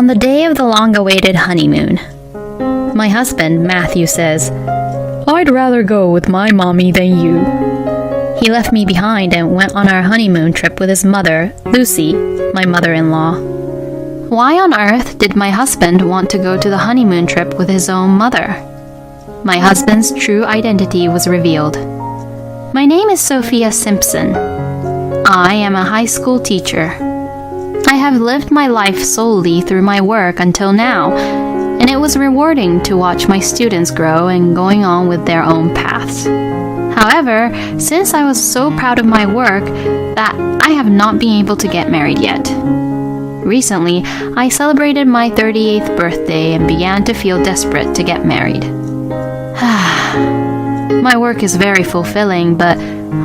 On the day of the long-awaited honeymoon, my husband, Matthew, says, "I'd rather go with my mommy than you." He left me behind and went on our honeymoon trip with his mother, Lucy, my mother-in-law. Why on earth did my husband want to go to the honeymoon trip with his own mother? My husband's true identity was revealed. My name is Sophia Simpson. I am a high school teacher. I have lived my life solely through my work until now, and it was rewarding to watch my students grow and going on with their own paths. However, since I was so proud of my work that I have not been able to get married yet. Recently, I celebrated my 38th birthday and began to feel desperate to get married. My work is very fulfilling, but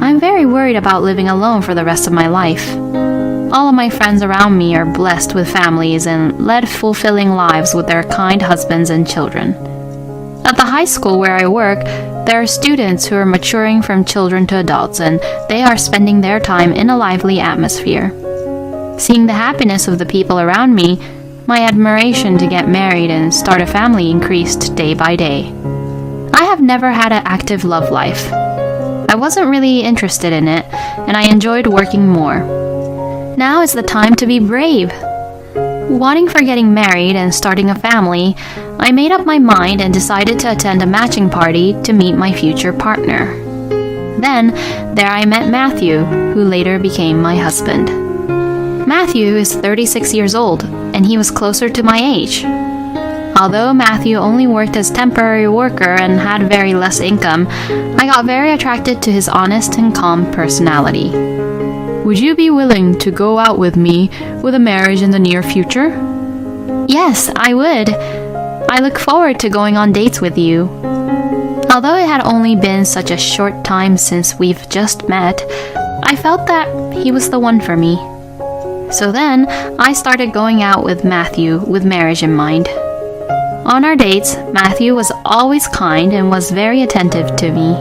I'm very worried about living alone for the rest of my life. All of my friends around me are blessed with families and led fulfilling lives with their kind husbands and children. At the high school where I work, there are students who are maturing from children to adults, and they are spending their time in a lively atmosphere. Seeing the happiness of the people around me, my admiration to get married and start a family increased day by day. I have never had an active love life. I wasn't really interested in it, and I enjoyed working more. Now is the time to be brave. Wanting for getting married and starting a family, I made up my mind and decided to attend a matching party to meet my future partner. Then, there I met Matthew, who later became my husband. Matthew is 36 years old, and he was closer to my age. Although Matthew only worked as temporary worker and had very less income, I got very attracted to his honest and calm personality. "Would you be willing to go out with me with a marriage in the near future?" "Yes, I would. I look forward to going on dates with you." Although it had only been such a short time since we've just met, I felt that he was the one for me. So then, I started going out with Matthew with marriage in mind. On our dates, Matthew was always kind and was very attentive to me.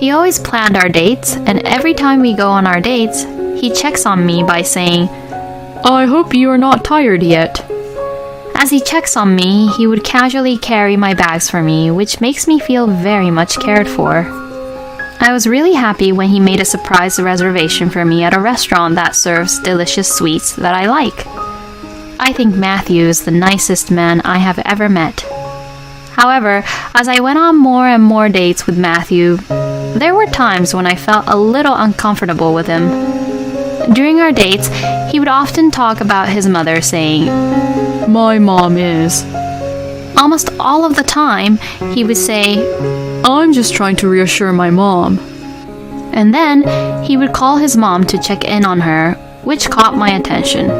He always planned our dates, and every time we go on our dates, he checks on me by saying, "I hope you are not tired yet." As he checks on me, he would casually carry my bags for me, which makes me feel very much cared for. I was really happy when he made a surprise reservation for me at a restaurant that serves delicious sweets that I like. I think Matthew is the nicest man I have ever met. However, as I went on more and more dates with Matthew, there were times when I felt a little uncomfortable with him. During our dates, he would often talk about his mother, saying, "My mom is." Almost all of the time, he would say, "I'm just trying to reassure my mom." And then, he would call his mom to check in on her, which caught my attention.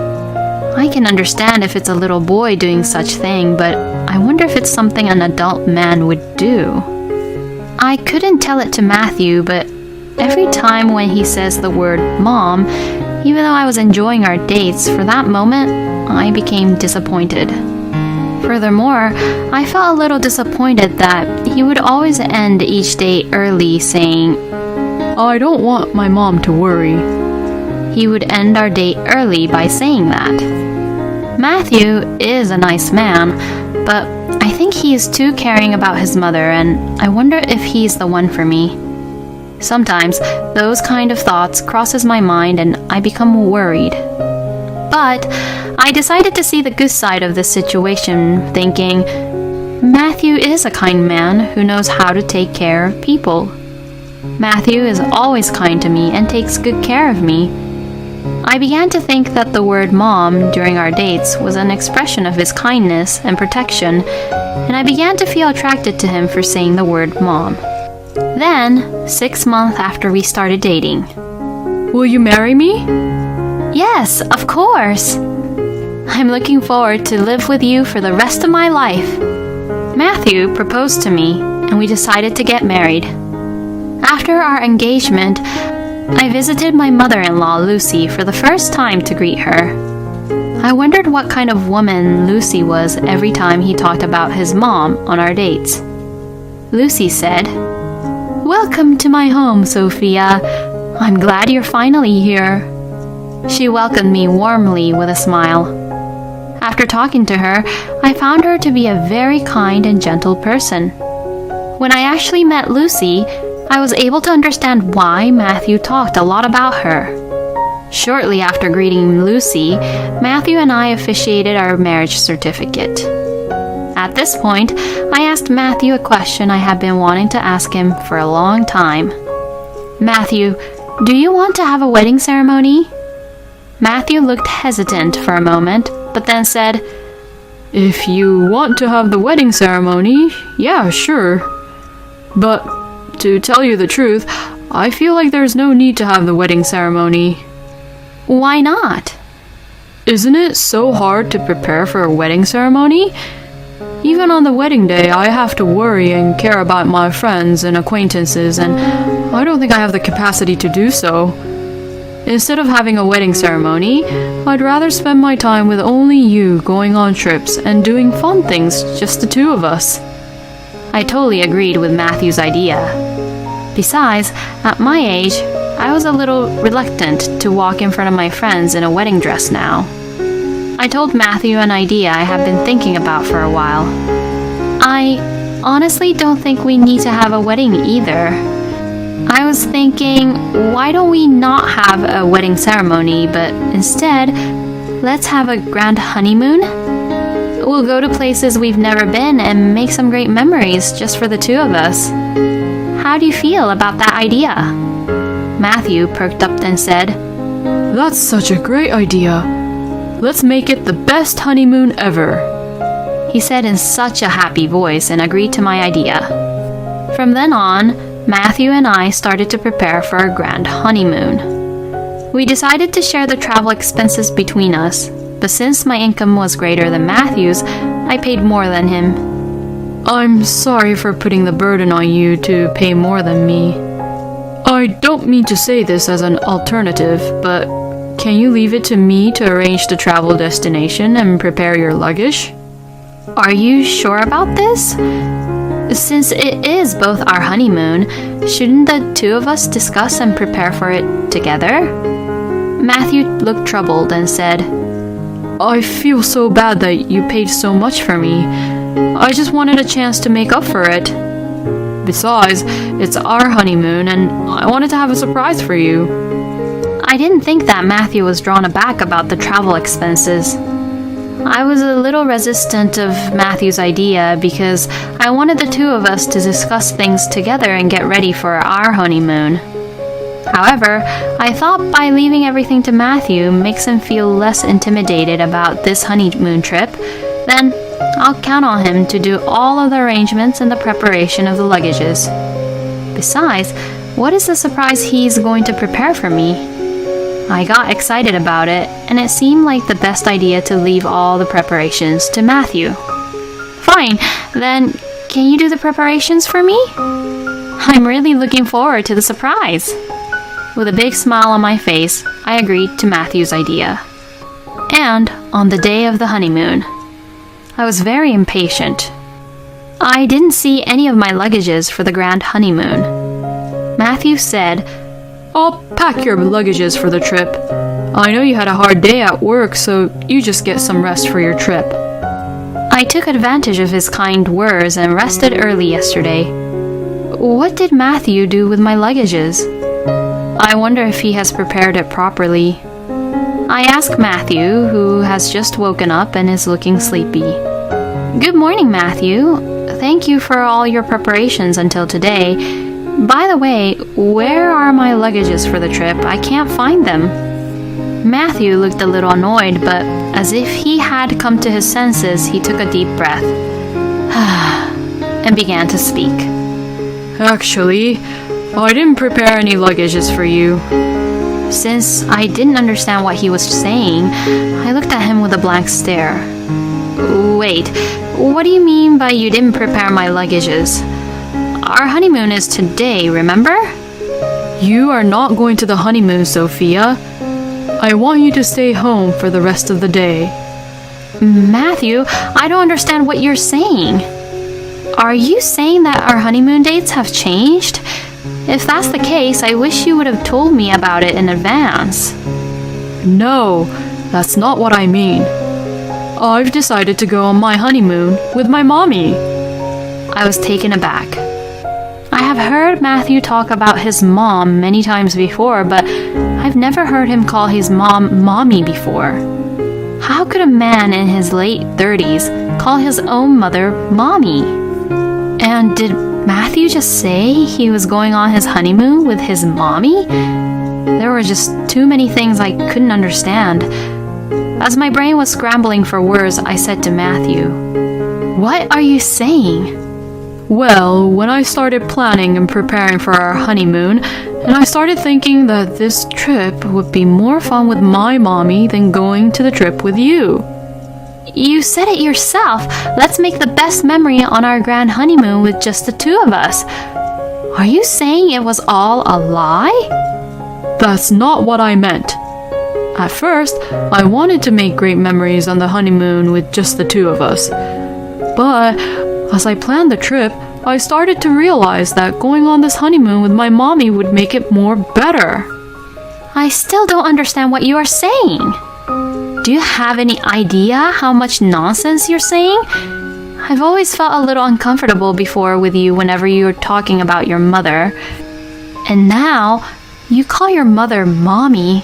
I can understand if it's a little boy doing such thing, but I wonder if it's something an adult man would do. I couldn't tell it to Matthew, but every time when he says the word mom, even though I was enjoying our dates, for that moment, I became disappointed. Furthermore, I felt a little disappointed that he would always end each date early saying, "I don't want my mom to worry." He would end our date early by saying that. Matthew is a nice man, but I think he is too caring about his mother, and I wonder if he's the one for me. Sometimes those kind of thoughts crosses my mind and I become worried. But I decided to see the good side of this situation, thinking, Matthew is a kind man who knows how to take care of people. Matthew is always kind to me and takes good care of me. I began to think that the word mom during our dates was an expression of his kindness and protection, and I began to feel attracted to him for saying the word mom. Then, 6 months after we started dating. "Will you marry me?" "Yes, of course. I'm looking forward to live with you for the rest of my life." Matthew proposed to me, and we decided to get married. After our engagement, I visited my mother-in-law, Lucy, for the first time to greet her. I wondered what kind of woman Lucy was every time he talked about his mom on our dates. Lucy said, "Welcome to my home, Sophia. I'm glad you're finally here." She welcomed me warmly with a smile. After After talking to her, I found her to be a very kind and gentle person. When I actually met Lucy, I was able to understand why Matthew talked a lot about her. Shortly after greeting Lucy, Matthew and I officiated our marriage certificate. At this point, I asked Matthew a question I had been wanting to ask him for a long time. Matthew, do you want to have a wedding ceremony? Matthew looked hesitant for a moment, but then said, If you want to have the wedding ceremony, yeah, sure. But, to tell you the truth, I feel like there's no need to have the wedding ceremony. Why not? Isn't it so hard to prepare for a wedding ceremony? Even on the wedding day, I have to worry and care about my friends and acquaintances, and I don't think I have the capacity to do so. Instead of having a wedding ceremony, I'd rather spend my time with only you, going on trips and doing fun things, just the two of us. I totally agreed with Matthew's idea. Besides, at my age, I was a little reluctant to walk in front of my friends in a wedding dress now. I told Matthew an idea I have been thinking about for a while. I honestly don't think we need to have a wedding either. I was thinking, why don't we not have a wedding ceremony, but instead, let's have a grand honeymoon? We'll go to places we've never been and make some great memories just for the two of us. How do you feel about that idea? Matthew perked up and said, That's such a great idea. Let's make it the best honeymoon ever. He said in such a happy voice and agreed to my idea. From then on, Matthew and I started to prepare for our grand honeymoon. We decided to share the travel expenses between us, but since my income was greater than Matthew's, I paid more than him. I'm sorry for putting the burden on you to pay more than me. I don't mean to say this as an alternative, but can you leave it to me to arrange the travel destination and prepare your luggage? Are you sure about this? Since it is both our honeymoon, shouldn't the two of us discuss and prepare for it together? Matthew looked troubled and said, I feel so bad that you paid so much for me. I just wanted a chance to make up for it. Besides, it's our honeymoon and I wanted to have a surprise for you. I didn't think that Matthew was drawn aback about the travel expenses. I was a little resistant of Matthew's idea because I wanted the two of us to discuss things together and get ready for our honeymoon. However, I thought by leaving everything to Matthew makes him feel less intimidated about this honeymoon trip, then I'll count on him to do all of the arrangements and the preparation of the luggages. Besides, what is the surprise he's going to prepare for me? I got excited about it, and it seemed like the best idea to leave all the preparations to Matthew. Fine, then can you do the preparations for me? I'm really looking forward to the surprise. With a big smile on my face, I agreed to Matthew's idea. And on the day of the honeymoon, I was very impatient. I didn't see any of my luggages for the grand honeymoon. Matthew said, I'll pack your luggages for the trip. I know you had a hard day at work, so you just get some rest for your trip. I took advantage of his kind words and rested early yesterday. What did Matthew do with my luggages? I wonder if he has prepared it properly. I asked Matthew, who has just woken up and is looking sleepy. Good morning, Matthew. Thank you for all your preparations until today. By the way, where are my luggages for the trip? I can't find them. Matthew looked a little annoyed, but as if he had come to his senses, he took a deep breath and began to speak. Actually, I didn't prepare any luggages for you. Since I didn't understand what he was saying, I looked at him with a blank stare. Wait, what do you mean by you didn't prepare my luggages? Our honeymoon is today, remember? You are not going to the honeymoon, Sophia. I want you to stay home for the rest of the day. Matthew, I don't understand what you're saying. Are you saying that our honeymoon dates have changed? If that's the case, I wish you would have told me about it in advance. No, that's not what I mean. I've decided to go on my honeymoon with my mommy. I was taken aback. I have heard Matthew talk about his mom many times before, but I've never heard him call his mom mommy before. How could a man in his late 30s call his own mother mommy? And did Matthew just say he was going on his honeymoon with his mommy? There were just too many things I couldn't understand. As my brain was scrambling for words, I said to Matthew, "What are you saying?" Well, when I started planning and preparing for our honeymoon, and I started thinking that this trip would be more fun with my mommy than going to the trip with you. You said it yourself. Let's make the best memory on our grand honeymoon with just the two of us. Are you saying it was all a lie? That's not what I meant. At first, I wanted to make great memories on the honeymoon with just the two of us. But as I planned the trip, I started to realize that going on this honeymoon with my mommy would make it more better. I still don't understand what you are saying. Do you have any idea how much nonsense you're saying? I've always felt a little uncomfortable before with you whenever you're talking about your mother. And now, you call your mother mommy.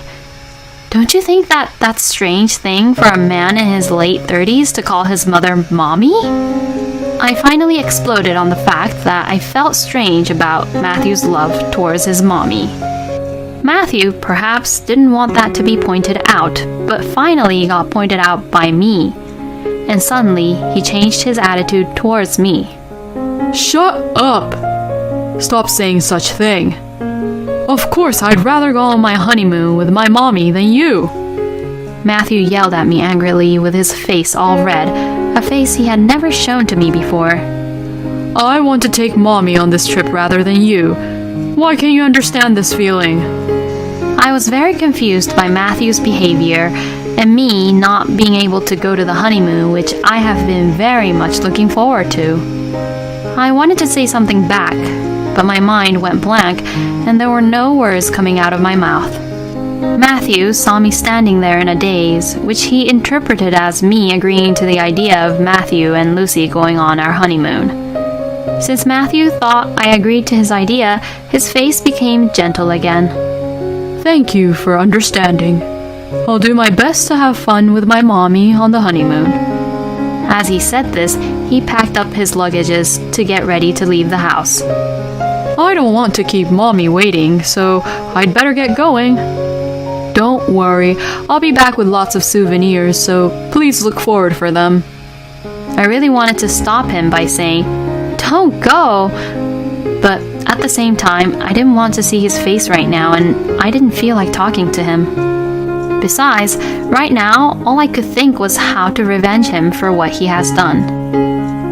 Don't you think that that's a strange thing for a man in his late 30s to call his mother mommy? I finally exploded on the fact that I felt strange about Matthew's love towards his mommy. Matthew perhaps didn't want that to be pointed out, but finally got pointed out by me. And suddenly, he changed his attitude towards me. Shut up! Stop saying such thing. Of course, I'd rather go on my honeymoon with my mommy than you. Matthew yelled at me angrily with his face all red, a face he had never shown to me before. I want to take mommy on this trip rather than you. Why can't you understand this feeling? I was very confused by Matthew's behavior and me not being able to go to the honeymoon, which I have been very much looking forward to. I wanted to say something back, but my mind went blank and there were no words coming out of my mouth. Matthew saw me standing there in a daze, which he interpreted as me agreeing to the idea of Matthew and Lucy going on our honeymoon. Since Matthew thought I agreed to his idea, his face became gentle again. Thank you for understanding. I'll do my best to have fun with my mommy on the honeymoon. As he said this, he packed up his luggages to get ready to leave the house. I don't want to keep mommy waiting, so I'd better get going. Don't worry, I'll be back with lots of souvenirs, so please look forward for them. I really wanted to stop him by saying, "Don't go!" But at the same time, I didn't want to see his face right now, and I didn't feel like talking to him. Besides, right now, all I could think was how to revenge him for what he has done.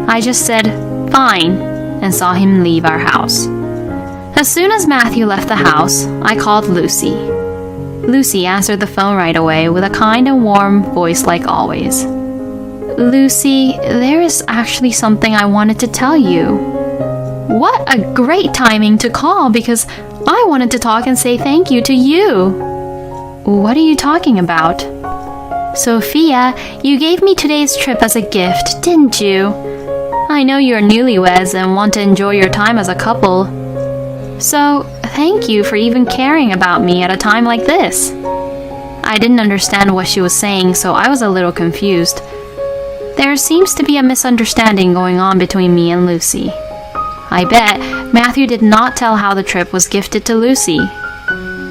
I just said, "Fine," and saw him leave our house. As soon as Matthew left the house, I called Lucy. Lucy answered the phone right away with a kind and warm voice like always. "Lucy, there is actually something I wanted to tell you." What a great timing to call, because I wanted to talk and say thank you to you. What are you talking about? Sophia, you gave me today's trip as a gift, didn't you? I know you're newlyweds and want to enjoy your time as a couple. So, thank you for even caring about me at a time like this. I didn't understand what she was saying, so I was a little confused. There seems to be a misunderstanding going on between me and Lucy. I bet Matthew did not tell how the trip was gifted to Lucy.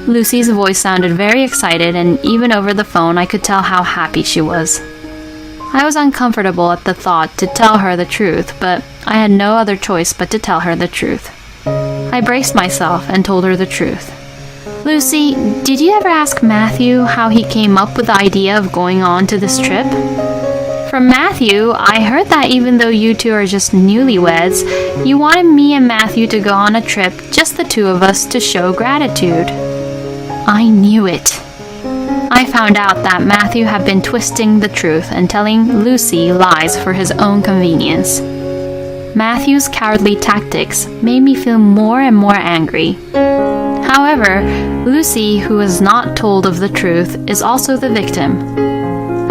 Lucy's voice sounded very excited, and even over the phone I could tell how happy she was. I was uncomfortable at the thought to tell her the truth, but I had no other choice but to tell her the truth. I braced myself and told her the truth. "Lucy, did you ever ask Matthew how he came up with the idea of going on to this trip?" From Matthew, I heard that even though you two are just newlyweds, you wanted me and Matthew to go on a trip, just the two of us, to show gratitude. I knew it. I found out that Matthew had been twisting the truth and telling Lucy lies for his own convenience. Matthew's cowardly tactics made me feel more and more angry. However, Lucy, who was not told of the truth, is also the victim.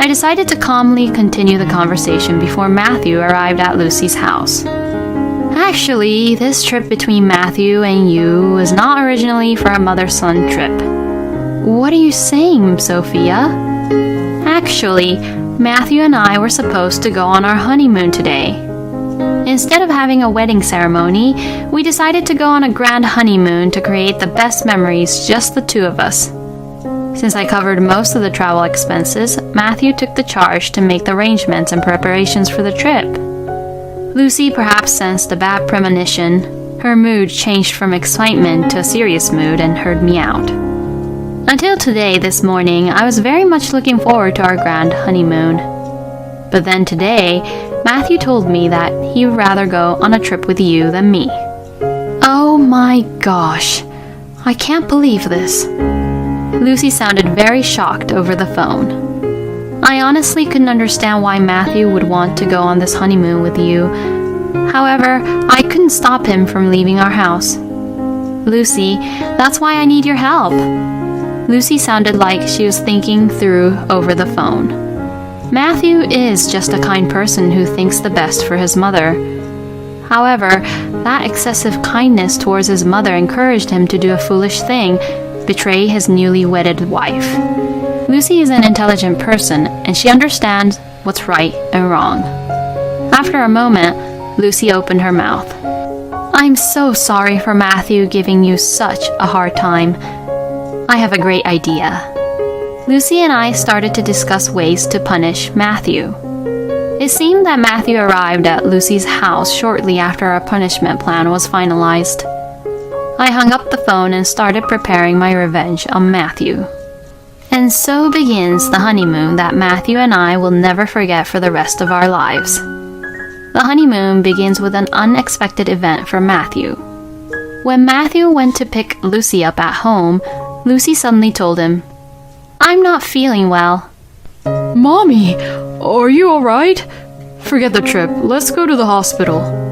I decided to calmly continue the conversation before Matthew arrived at Lucy's house. Actually, this trip between Matthew and you was not originally for a mother-son trip. What are you saying, Sophia? Actually, Matthew and I were supposed to go on our honeymoon today. Instead of having a wedding ceremony, we decided to go on a grand honeymoon to create the best memories, just the two of us. Since I covered most of the travel expenses, Matthew took the charge to make the arrangements and preparations for the trip. Lucy perhaps sensed a bad premonition. Her mood changed from excitement to a serious mood and heard me out. Until today, this morning, I was very much looking forward to our grand honeymoon. But then today, Matthew told me that he would rather go on a trip with you than me. Oh my gosh, I can't believe this. Lucy sounded very shocked over the phone. I honestly couldn't understand why Matthew would want to go on this honeymoon with you. However, I couldn't stop him from leaving our house. Lucy, that's why I need your help. Lucy sounded like she was thinking through over the phone. Matthew is just a kind person who thinks the best for his mother. However, that excessive kindness towards his mother encouraged him to do a foolish thing, betray his newly wedded wife. Lucy is an intelligent person, and she understands what's right and wrong. After a moment, Lucy opened her mouth. I'm so sorry for Matthew giving you such a hard time. I have a great idea. Lucy and I started to discuss ways to punish Matthew. It seemed that Matthew arrived at Lucy's house shortly after our punishment plan was finalized. I hung up the phone and started preparing my revenge on Matthew. And so begins the honeymoon that Matthew and I will never forget for the rest of our lives. The honeymoon begins with an unexpected event for Matthew. When Matthew went to pick Lucy up at home, Lucy suddenly told him, I'm not feeling well. Mommy, are you alright? Forget the trip. Let's go to the hospital.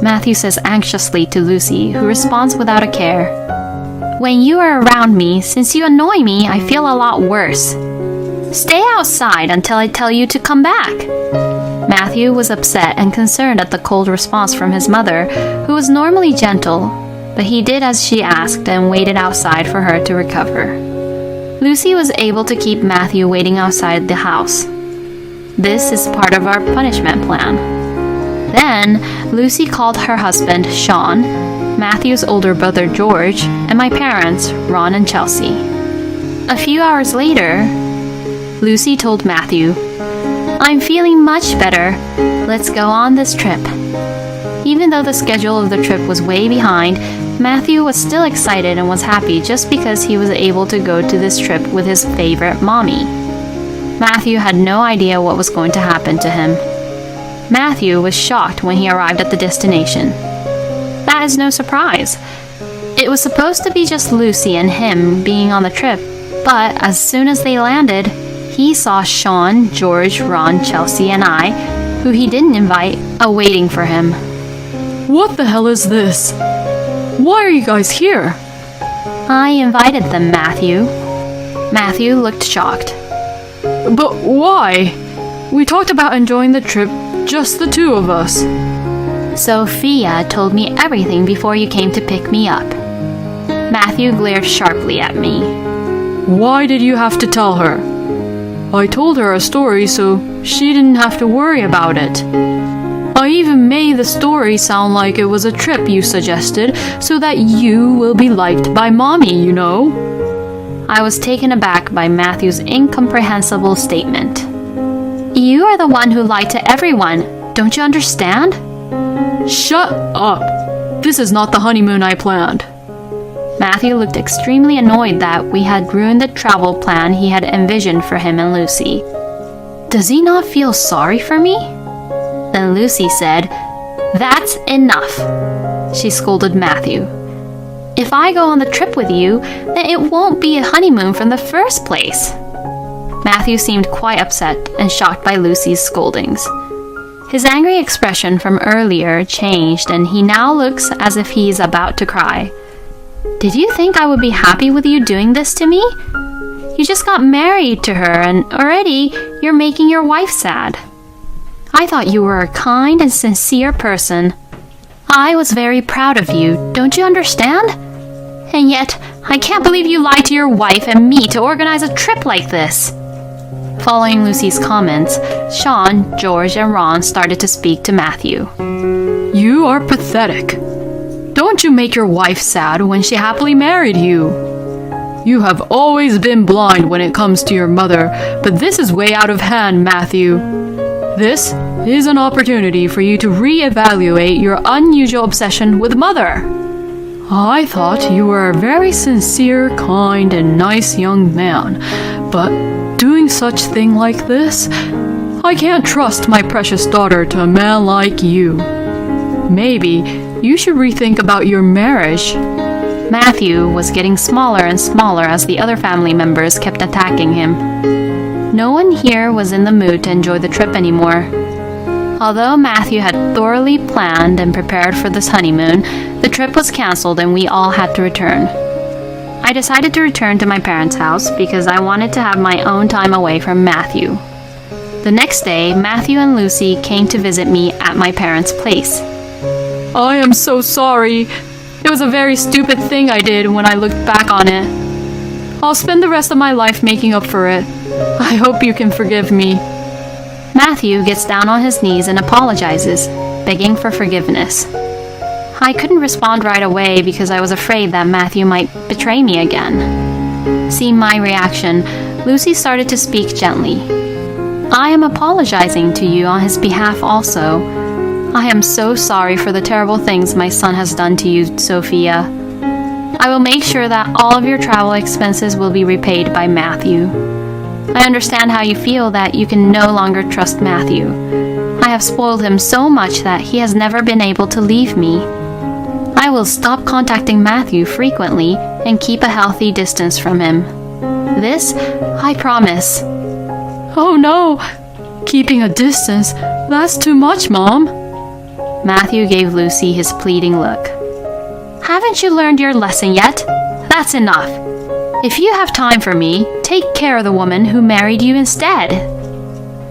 Matthew says anxiously to Lucy, who responds without a care. When you are around me, since you annoy me, I feel a lot worse. Stay outside until I tell you to come back. Matthew was upset and concerned at the cold response from his mother, who was normally gentle, but he did as she asked and waited outside for her to recover. Lucy was able to keep Matthew waiting outside the house. This is part of our punishment plan. Then, Lucy called her husband, Sean, Matthew's older brother, George, and my parents, Ron and Chelsea. A few hours later, Lucy told Matthew, I'm feeling much better. Let's go on this trip. Even though the schedule of the trip was way behind, Matthew was still excited and was happy just because he was able to go to this trip with his favorite mommy. Matthew had no idea what was going to happen to him. Matthew was shocked when he arrived at the destination. That is no surprise. It was supposed to be just Lucy and him being on the trip, but as soon as they landed, he saw Sean, George, Ron, Chelsea, and I, who he didn't invite, awaiting for him. What the hell is this? Why are you guys here? I invited them, Matthew. Matthew looked shocked. But why? We talked about enjoying the trip, just the two of us. Sophia told me everything before you came to pick me up. Matthew glared sharply at me. Why did you have to tell her? I told her a story so she didn't have to worry about it. I even made the story sound like it was a trip you suggested so that you will be liked by mommy, you know. I was taken aback by Matthew's incomprehensible statement. You are the one who lied to everyone. Don't you understand? Shut up. This is not the honeymoon I planned. Matthew looked extremely annoyed that we had ruined the travel plan he had envisioned for him and Lucy. Does he not feel sorry for me? Then Lucy said, That's enough. She scolded Matthew. If I go on the trip with you, then it won't be a honeymoon from the first place. Matthew seemed quite upset and shocked by Lucy's scoldings. His angry expression from earlier changed and he now looks as if he is about to cry. Did you think I would be happy with you doing this to me? You just got married to her and already you're making your wife sad. I thought you were a kind and sincere person. I was very proud of you, don't you understand? And yet, I can't believe you lied to your wife and me to organize a trip like this. Following Lucy's comments, Sean, George, and Ron started to speak to Matthew. You are pathetic. Don't you make your wife sad when she happily married you. You have always been blind when it comes to your mother, but this is way out of hand, Matthew. This is an opportunity for you to re-evaluate your unusual obsession with Mother. I thought you were a very sincere, kind, and nice young man, but doing such thing like this, I can't trust my precious daughter to a man like you. Maybe you should rethink about your marriage. Matthew was getting smaller and smaller as the other family members kept attacking him. No one here was in the mood to enjoy the trip anymore. Although Matthew had thoroughly planned and prepared for this honeymoon, the trip was cancelled and we all had to return. I decided to return to my parents' house because I wanted to have my own time away from Matthew. The next day, Matthew and Lucy came to visit me at my parents' place. I am so sorry. It was a very stupid thing I did when I looked back on it. I'll spend the rest of my life making up for it. I hope you can forgive me. Matthew gets down on his knees and apologizes, begging for forgiveness. I couldn't respond right away because I was afraid that Matthew might betray me again. Seeing my reaction, Lucy started to speak gently. I am apologizing to you on his behalf also. I am so sorry for the terrible things my son has done to you, Sophia. I will make sure that all of your travel expenses will be repaid by Matthew. I understand how you feel that you can no longer trust Matthew. I have spoiled him so much that he has never been able to leave me. I will stop contacting Matthew frequently and keep a healthy distance from him. This, I promise. Oh no! Keeping a distance? That's too much, Mom. Matthew gave Lucy his pleading look. Haven't you learned your lesson yet? That's enough. If you have time for me, take care of the woman who married you instead.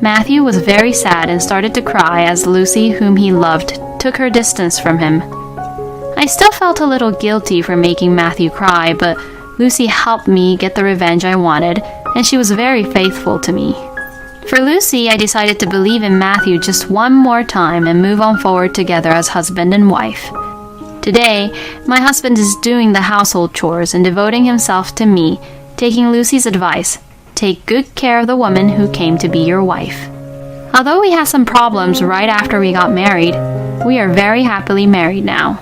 Matthew was very sad and started to cry as Lucy, whom he loved, took her distance from him. I still felt a little guilty for making Matthew cry, but Lucy helped me get the revenge I wanted, and she was very faithful to me. For Lucy, I decided to believe in Matthew just one more time and move on forward together as husband and wife. Today, my husband is doing the household chores and devoting himself to me, taking Lucy's advice. Take good care of the woman who came to be your wife. Although we had some problems right after we got married, we are very happily married now.